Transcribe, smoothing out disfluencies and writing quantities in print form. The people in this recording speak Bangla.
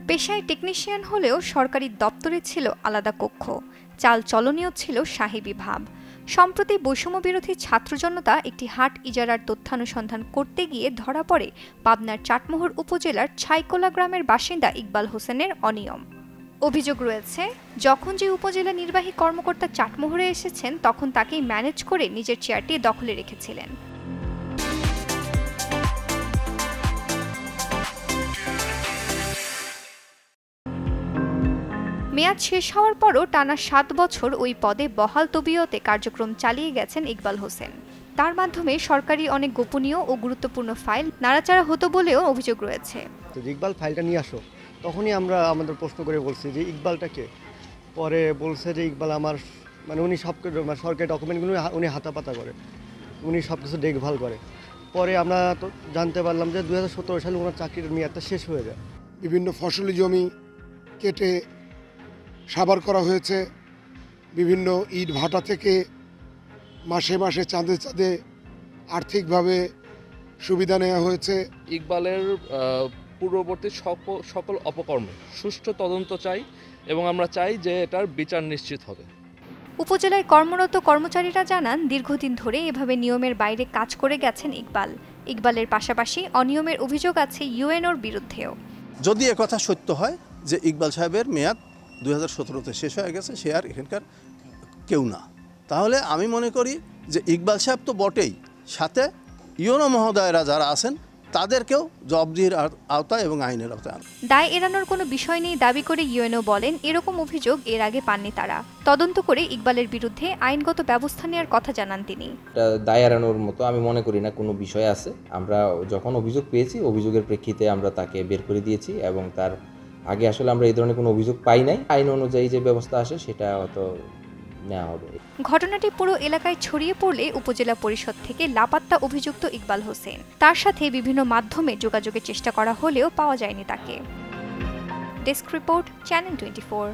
পেশায় টেকনিশিয়ান হলেও সরকারি দপ্তরে ছিল আলাদা কক্ষ, চাল চলনীয় ছিল সাহেবী ভাব। সম্প্রতি বৈষম্য বিরোধী ছাত্র জনতা একটি হাট ইজারার তথ্যানুসন্ধান করতে গিয়ে ধরা পড়ে পাবনার চাটমোহর উপজেলার ছাইকোলা গ্রামের বাসিন্দা ইকবাল হোসেনের অনিয়ম। অভিযোগ রয়েছে, যখন যে উপজেলা নির্বাহী কর্মকর্তা চাটমোহরে এসেছেন তখন তাকেই ম্যানেজ করে নিজের চেয়ারটি দখলে রেখেছিলেন। মেয়াদ শেষ হওয়ার পরও টানা ৭ বছর ওই পদে বহাল তবিয়তে কার্যক্রম চালিয়ে গেছেন ইকবাল হোসেন। তার মাধ্যমে সরকারি অনেক গোপনীয় ও গুরুত্বপূর্ণ ফাইল নাড়াচাড়া হতো বলেও অভিযোগ রয়েছে। ইকবাল ফাইলটা নিয়ে আসো, তখনই আমরা আমাদের প্রশ্ন করে বলছি যে ইকবালটাকে। পরে বলছে যে ইকবাল আমার উনি সব সরকারি ডকুমেন্টগুলো উনি হাতাপাতা করে, উনি সব কিছু দেখভাল করে। পরে আমরা তো জানতে পারলাম যে 2017 সালে ওনার চাকরির মেয়াদটা শেষ হয়ে যায়। বিভিন্ন ফসলি জমি কেটে সাবার করা হয়েছে, বিভিন্ন ইট ভাটা থেকে মাসে মাসে চাঁদে চাঁদে আর্থিকভাবে সুবিধা নেওয়া হয়েছে। ইকবালের পূর্ববর্তী সকল অপকর্মে সুষ্ঠু তদন্ত চাই এবং আমরা চাই যে এটার বিচার নিশ্চিত হবে। উপজেলায় কর্মরত কর্মচারীরা জানান, দীর্ঘদিন ধরে এভাবে নিয়মের বাইরে কাজ করে গেছেন ইকবাল। ইকবালের পাশাপাশি অনিয়মের অভিযোগ আছে ইউএনওর বিরুদ্ধেও। যদি একথা সত্য হয় যে ইকবাল সাহেবের মেয়াদ 2017-তে শেষ হয়ে গেছে, সে আর এখানকার কেউ না, তাহলে আমি মনে করি যে ইকবাল সাহেব তো বটেই, সাথে ইউএনও মহোদয়রা যারা আছেন তাদেরকেও জবাবদিহির আওতায় এবং আইনের আওতায়। দায় এড়ানোর কোনো বিষয় নেই দাবি করে ইউএনও বলেন, এরকম অভিযোগ এর আগে পাননি তারা। তদন্ত করে ইকবালের বিরুদ্ধে আইনগত ব্যবস্থা নেওয়ার কথা জানান তিনি। দায় এড়ানোর মতো আমি মনে করি না কোনো বিষয় আছে। আমরা যখন অভিযোগ পেয়েছি, অভিযোগের প্রেক্ষিতে আমরা তাকে বের করে দিয়েছি এবং তার আগে আসলে আমরা এই ধরনের কোনো অভিযোগ পাই নাই। আইন অনুযায়ী যে ব্যবস্থা আসে সেটা হয়তো নেওয়া হবে। ঘটনাটি পুরো এলাকায় ছড়িয়ে পড়লে উপজেলা পরিষদ থেকে লাপাত্তা অভিযুক্ত ইকবাল হোসেন। তার সাথে বিভিন্ন মাধ্যমে যোগাযোগের চেষ্টা করা হলেও পাওয়া যায়নি তাকে। Desk report, channel 24।